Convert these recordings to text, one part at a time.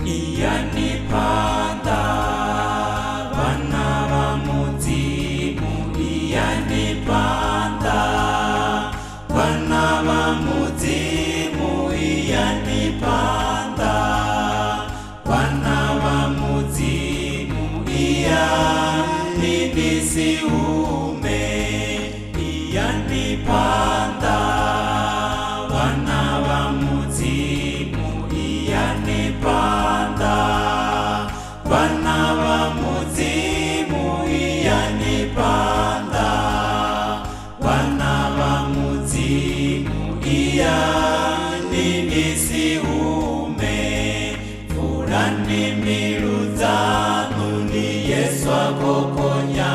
iyanipanda vana va mudzimu, iyanipanda vana va mudzimu, iyanipanda vana va mudzimu, iyanidisiume, iyanipanda vana va mudzimu, iyanipanda vana va mudzimu, iyanipanda vana va mudzimu, iyanidisiume, vulani mbilu zanu ni Yesu akokonya,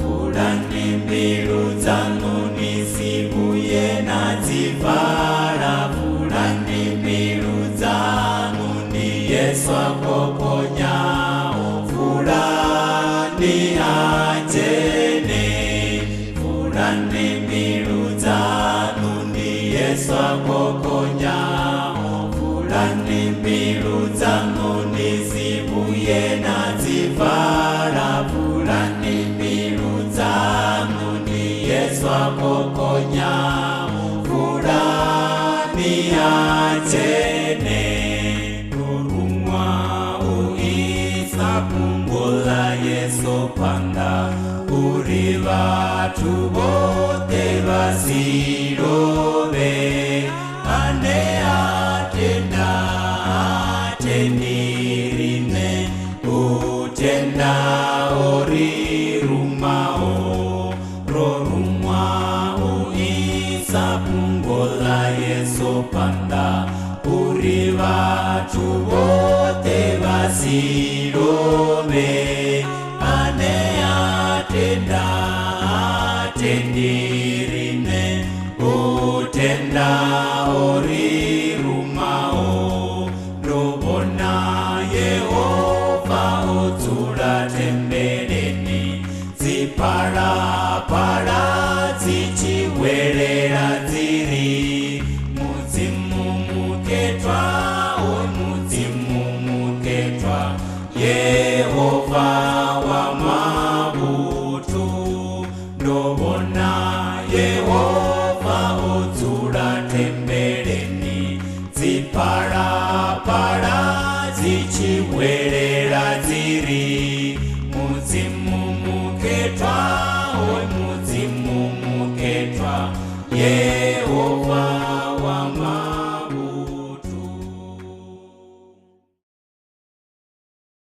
vulani mbilu zanu nisibuye nazivala, vulani mbilu zanu ni Yesu akokonya, vulani achene, vulani mbilu zanu ni Yesu akokonya, vulani mbilu zanu nisibuye nazivala, vulani mbilu zanu ni Yesu akokonya, vulani achene. Rurumwa uisa pungula Yesu panda, uri vatu bote vasirove, ane atenda atendirine, utenda ori rumao, rorumwa uisa pungula Yesu panda, uri vatu bote vasirove, ane atenda atendirine, utenda ori rumao, ndobona Yehova utsula tembeleni, zipalapala zichiwelela ziri, muzimu muketwa, muzimu muketwa, Yehova wa mabutu, ndobona Yehova utsula tembeleni, zipalapala zichiwelela ziri,